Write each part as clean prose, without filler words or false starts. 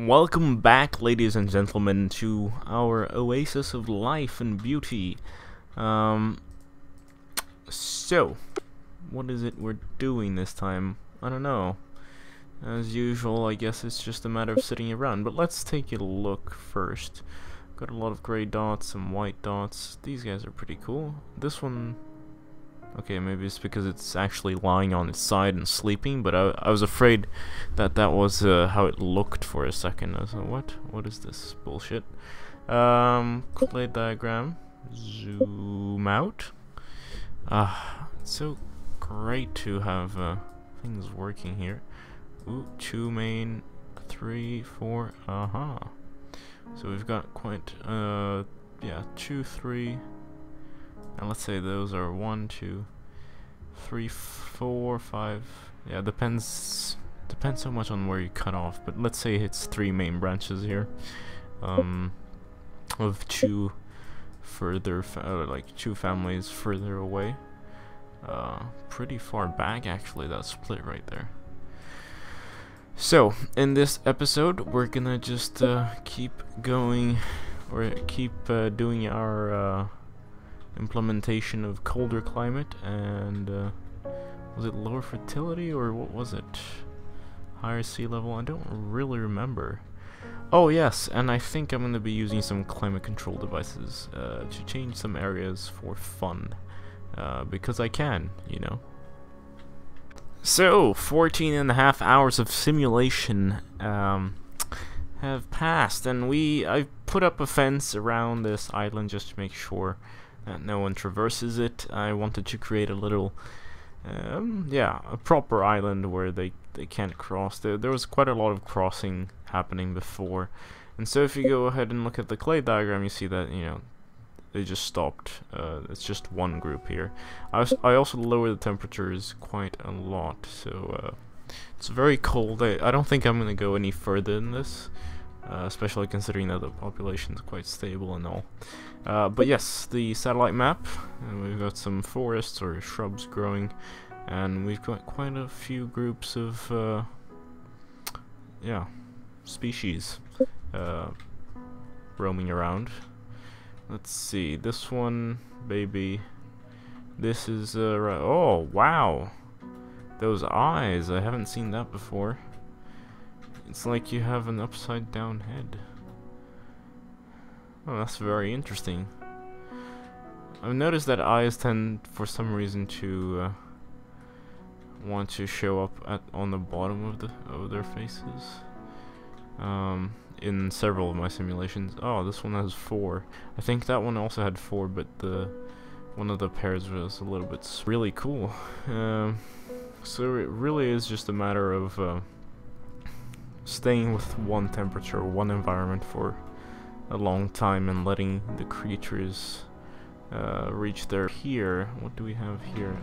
Welcome back, ladies and gentlemen, to our oasis of life and beauty. So, what is it we're doing this time? I don't know. As usual, I guess it's just a matter of sitting around, but let's take a look first. Got a lot of gray dots, some white dots. These guys are pretty cool. This one... Okay, maybe it's because it's actually lying on its side and sleeping, but I was afraid that that was how it looked for a second. I was like, what is this bullshit? Clay diagram. Zoom out. It's so great to have things working here. Ooh, 2 main, 3, 4, So we've got quite, yeah, 2, 3... And let's say those are 1, 2, 3, 4, 5. Yeah, depends so much on where you cut off. But let's say it's 3 main branches here, of 2 further, like 2 families further away. Pretty far back actually. That split right there. So in this episode, we're gonna just keep going, or keep doing our implementation of colder climate and was it lower fertility or what was it? Higher sea level? I don't really remember. Oh yes, and I think I'm going to be using some climate control devices to change some areas for fun, because I can, you know. So 14.5 hours of simulation have passed, and I've put up a fence around this island just to make sure that no one traverses it. I wanted to create a little, yeah, a proper island where they can't cross. There was quite a lot of crossing happening before, and so if you go ahead and look at the clay diagram, you see that, you know, they just stopped. It's just one group here. I also lowered the temperatures quite a lot, so it's very cold. I don't think I'm gonna go any further than this. Especially considering that the population is quite stable and all. But yes, the satellite map, and we've got some forests or shrubs growing, and we've got quite a few groups of, yeah, species roaming around. Let's see, this one, baby, this is, oh, wow, those eyes, I haven't seen that before. It's like you have an upside down head. Oh, that's very interesting. I've noticed that eyes tend, for some reason, to want to show up on the bottom of their faces. In several of my simulations. Oh, this one has 4. I think that one also had 4, but one of the pairs was a little bit really cool. So it really is just a matter of staying with one temperature, one environment for a long time and letting the creatures reach their... Here, what do we have here?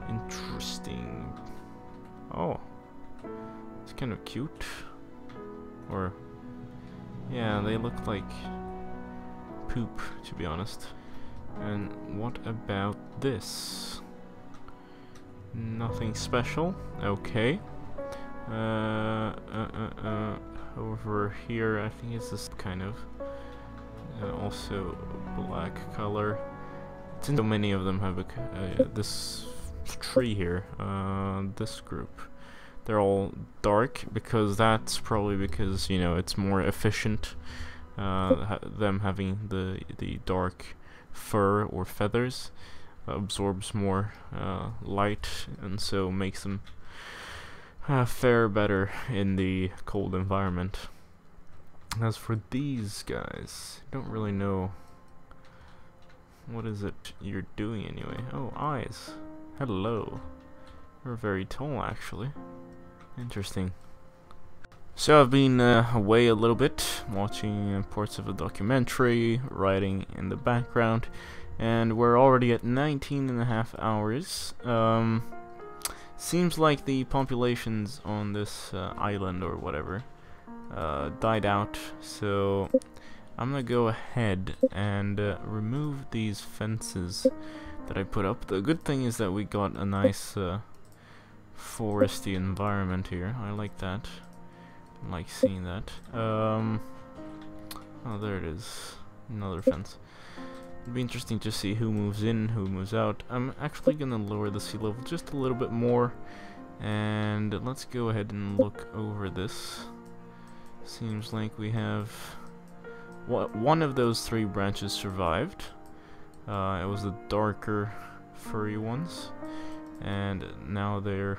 Interesting. Oh, it's kind of cute. Or, yeah, they look like poop, to be honest. And what about this? Nothing special. Okay. Over here, I think it's this kind of also black color. So many of them have this tree here. This group, they're all dark because that's probably because, you know, it's more efficient. Them having the dark fur or feathers absorbs more light, and so makes them fare better in the cold environment. As for these guys, I don't really know what is it you're doing anyway. Oh, eyes. Hello. You're very tall, actually. Interesting. So I've been away a little bit, watching parts of a documentary, writing in the background, and we're already at 19.5 hours. Seems like the populations on this island or whatever died out, so I'm gonna go ahead and remove these fences that I put up. The good thing is that we got a nice foresty environment here. I like that. like seeing that. Oh, there it is. Another fence. It'd be interesting to see who moves in, who moves out. I'm actually gonna lower the sea level just a little bit more, and let's go ahead and look over this. Seems like we have one of those 3 branches survived. It was the darker furry ones, and now they're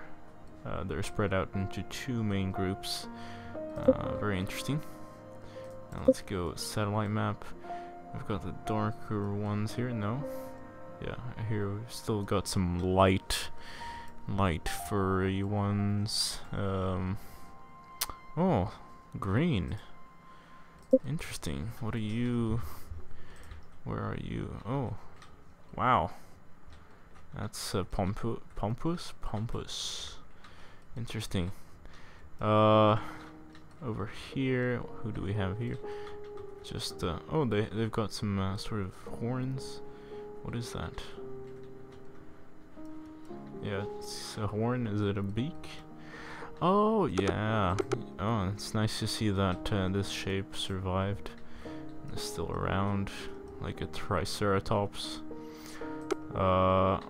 spread out into 2 main groups. Very interesting. Now let's go satellite map. We've got the darker ones here. No, yeah, here we've still got some light furry ones. Oh, green. Interesting. What are you? Where are you? Oh, wow. That's Pompous. Interesting. Over here, who do we have here? Just oh, they've got some sort of horns. What is that? Yeah, it's a horn. Is it a beak? Oh yeah. Oh, it's nice to see that this shape survived. It's still around, like a triceratops. You're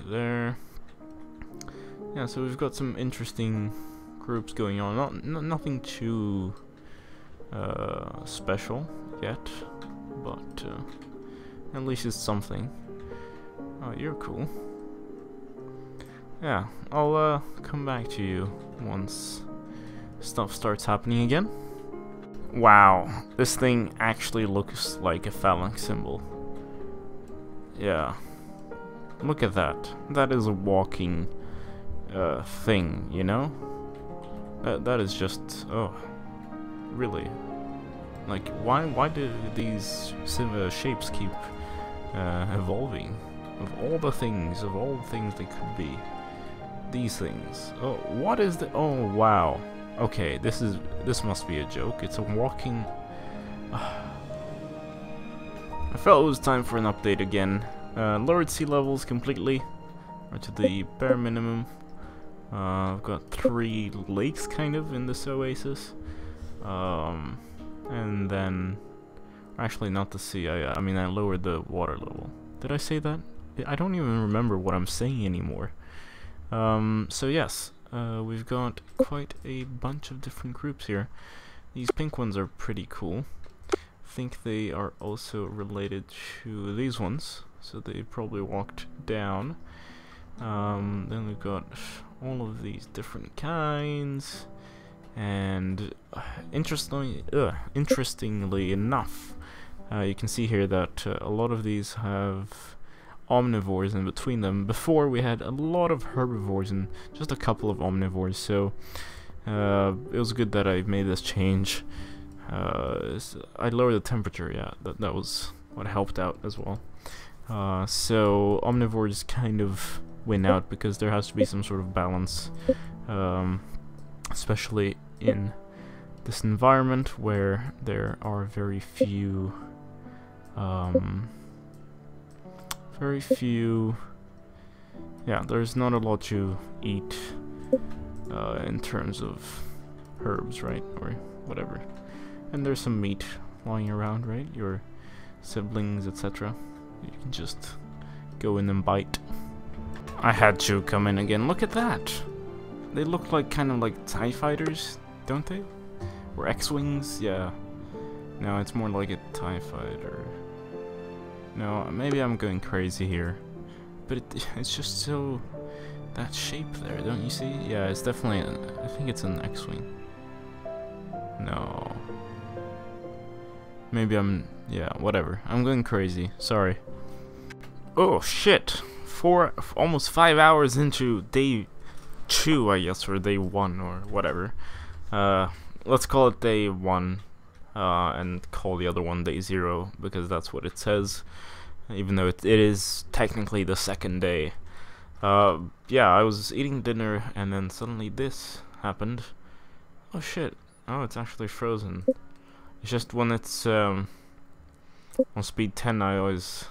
there. Yeah, so we've got some interesting groups going on. Nothing too special yet, but at least it's something. Oh, you're cool. Yeah, I'll come back to you once stuff starts happening again. Wow, this thing actually looks like a phalanx symbol. Yeah, look at that. That is a walking thing, you know? That is just, oh, really? Like, why do these shapes keep evolving? Of all the things they could be, these things. Oh, what is the? Oh, wow. Okay, this must be a joke. It's a walking. I felt it was time for an update again. Lowered sea levels completely, or to the bare minimum. I've got 3 lakes kind of in this oasis, and then actually not the sea. I mean I lowered the water level. Did I say that? I don't even remember what I'm saying anymore. So yes, we've got quite a bunch of different groups here. These pink ones are pretty cool. I think they are also related to these ones, so they probably walked down. Then we've got all of these different kinds, and interestingly enough, you can see here that a lot of these have omnivores in between them. Before we had a lot of herbivores and just a couple of omnivores, so it was good that I made this change. I lowered the temperature, yeah, that was what helped out as well. So omnivores kind of win out because there has to be some sort of balance, especially in this environment where there are very few, yeah, there's not a lot to eat in terms of herbs, right, or whatever. And there's some meat lying around, right, your siblings, etc. You can just go in and bite. I had to come in again. Look at that! They look like kind of like TIE fighters, don't they? Or X-Wings? Yeah. No, it's more like a TIE fighter. No, maybe I'm going crazy here. But it's just so... that shape there, don't you see? Yeah, it's definitely... I think it's an X-Wing. No. Maybe I'm... yeah, whatever. I'm going crazy. Sorry. Oh, shit! Almost 5 hours into day 2, I guess, or day 1, or whatever. Let's call it day 1, and call the other one day 0, because that's what it says, even though it is technically the second day. Yeah, I was eating dinner, and then suddenly this happened. Oh shit, oh, it's actually frozen. It's just when it's on speed 10, I always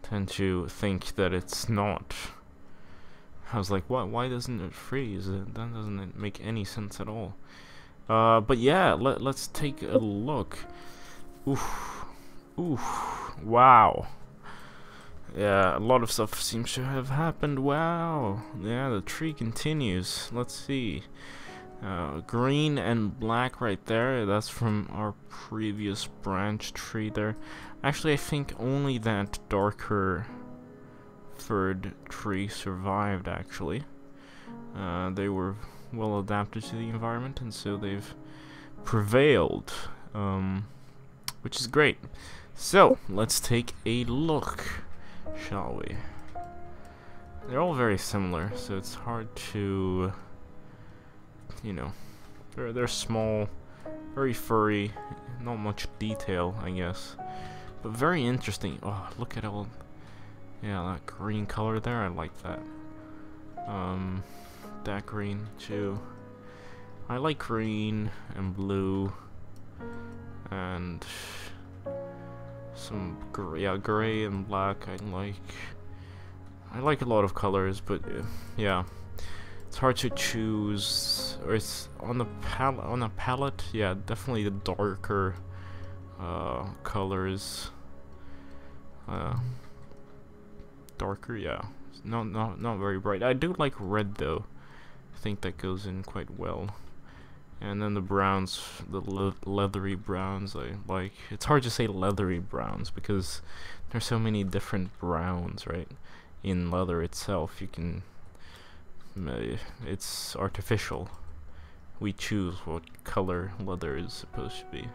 tend to think that it's not. I was like, what? Why doesn't it freeze? That doesn't make any sense at all. But yeah, let's take a look. Oof. Oof. Wow. Yeah, a lot of stuff seems to have happened. Wow. Yeah, the tree continues. Let's see. Green and black right there. That's from our previous branch tree there. Actually, I think only that darker furred tree survived, actually. They were well adapted to the environment, and so they've prevailed, which is great. So, let's take a look, shall we? They're all very similar, so it's hard to, you know, they're small, very furry, not much detail, I guess, but very interesting. Oh, look at all, yeah, that green color there, I like that. That green too. I like green and blue and some gray and black. I like a lot of colors, but yeah, it's hard to choose. Or it's on the palette. Yeah, definitely the darker colors. Darker, yeah. Not very bright. I do like red though. I think that goes in quite well. And then the browns, the leathery browns, I like. It's hard to say leathery browns because there's so many different browns, right? In leather itself, you can. It's artificial. We choose what color leather is supposed to be.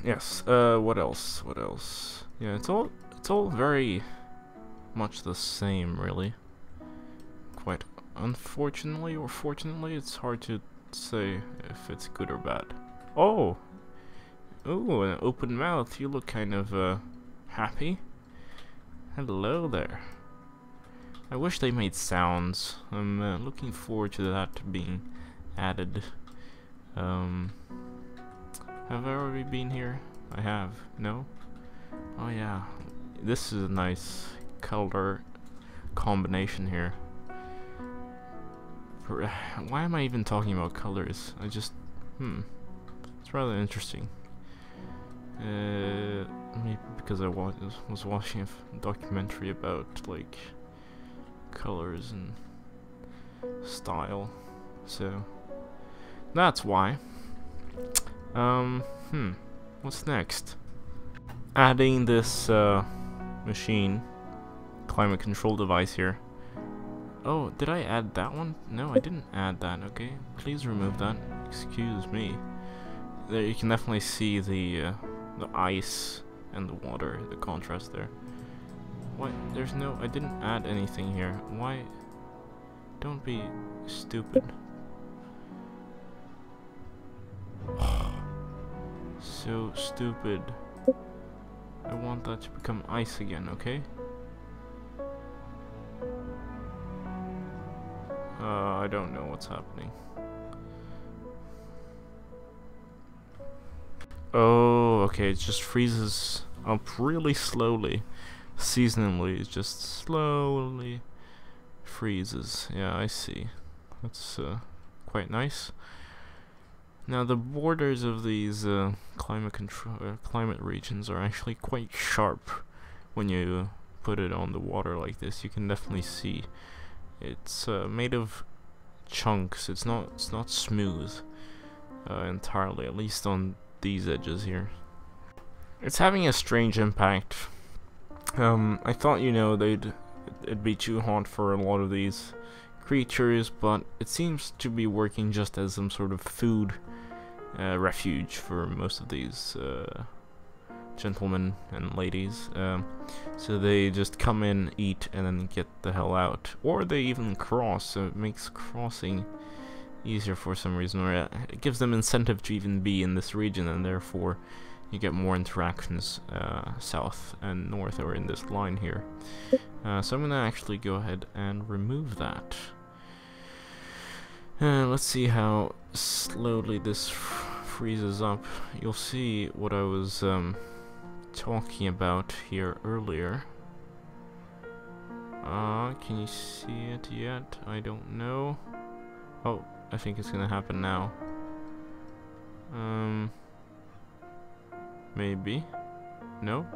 Yes. What else? What else? Yeah, it's all very much the same, really. Quite unfortunately or fortunately, it's hard to say if it's good or bad. Oh! Ooh, an open mouth. You look kind of, happy. Hello there. I wish they made sounds. I'm looking forward to that being added. Have I already been here? I have. No? Oh yeah. This is a nice color combination here. Why am I even talking about colors? I just... It's rather interesting. Maybe because I was watching a documentary about, like, colors and style. So, that's why. What's next? Adding this, machine, climate control device here. Oh, did I add that one? No, I didn't add that, okay? Please remove that. Excuse me. There, you can definitely see the ice and the water, the contrast there. What? There's no... I didn't add anything here. Why? Don't be stupid. So stupid. I want that to become ice again, okay? I don't know what's happening. Oh, okay, it just freezes up really slowly. Seasonally, it just slowly freezes. Yeah, I see. That's quite nice. Now the borders of these climate regions are actually quite sharp. When you put it on the water like this, you can definitely see it's made of chunks. It's not smooth entirely, at least on these edges here. It's having a strange impact. I thought, you know, it'd be too hot for a lot of these creatures, but it seems to be working just as some sort of food refuge for most of these gentlemen and ladies. So they just come in, eat, and then get the hell out. Or they even cross, so it makes crossing easier for some reason, or it gives them incentive to even be in this region, and therefore you get more interactions south and north, or in this line here. So I'm gonna actually go ahead and remove that. Let's see how slowly this freezes up. You'll see what I was talking about here earlier. Can you see it yet? I don't know. Oh, I think it's gonna happen now. Maybe. No?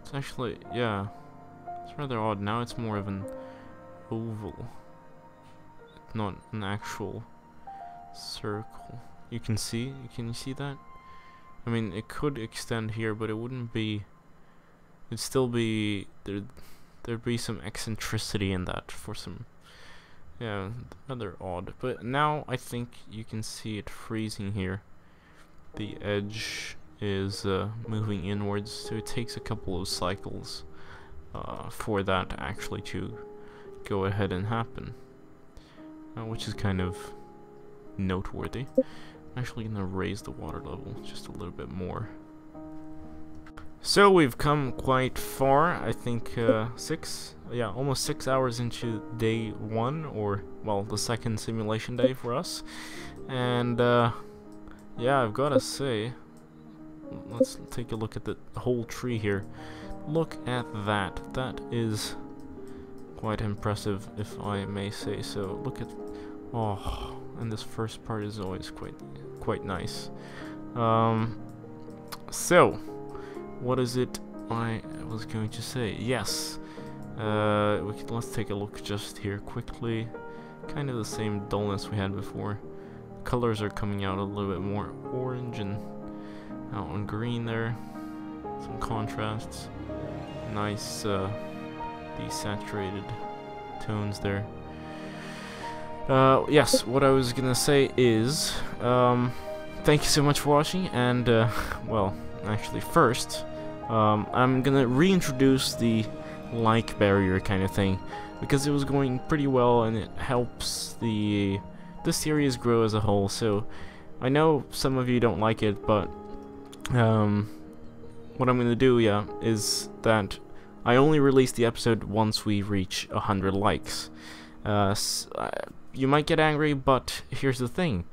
It's actually, yeah. It's rather odd. Now it's more of an oval. Not an actual circle. You can see? Can you see that? I mean, it could extend here, but it wouldn't be... It'd still be... There'd be some eccentricity in that for some... Yeah, rather odd. But now I think you can see it freezing here. The edge is moving inwards, so it takes a couple of cycles for that actually to go ahead and happen. Which is kind of noteworthy. I'm actually gonna raise the water level just a little bit more. So we've come quite far. I think almost 6 hours into day 1, or well, the second simulation day for us. And yeah, I've gotta say, let's take a look at the whole tree here. Look at that. That is quite impressive, if I may say so. Look at, oh, and this first part is always quite nice. So, what is it I was going to say? Yes, let's take a look just here quickly. Kind of the same dullness we had before. Colors are coming out a little bit more orange and out on green there. Some contrasts. Nice desaturated tones there. Yes, what I was gonna say is, thank you so much for watching, and, well, actually first, I'm gonna reintroduce the like barrier kind of thing, because it was going pretty well, and it helps the series grow as a whole. So, I know some of you don't like it, but, what I'm gonna do, yeah, is that I only release the episode once we reach 100 likes. You might get angry, but here's the thing.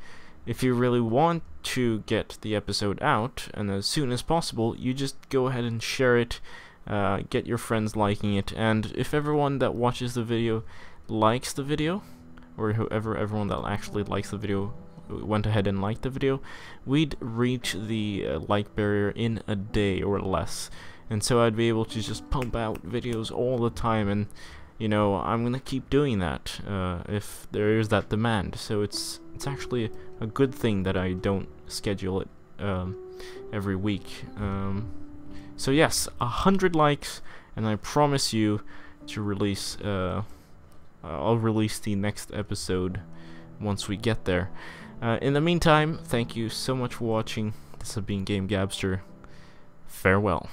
If you really want to get the episode out, and as soon as possible, you just go ahead and share it, get your friends liking it, and if everyone that watches the video likes the video, or everyone that actually likes the video went ahead and liked the video, we'd reach the like barrier in a day or less. And so I'd be able to just pump out videos all the time, and you know, I'm gonna keep doing that if there is that demand. So it's actually a good thing that I don't schedule it every week. So yes, 100 likes, and I promise you to release. I'll release the next episode once we get there. In the meantime, thank you so much for watching. This has been Game Gabster. Farewell.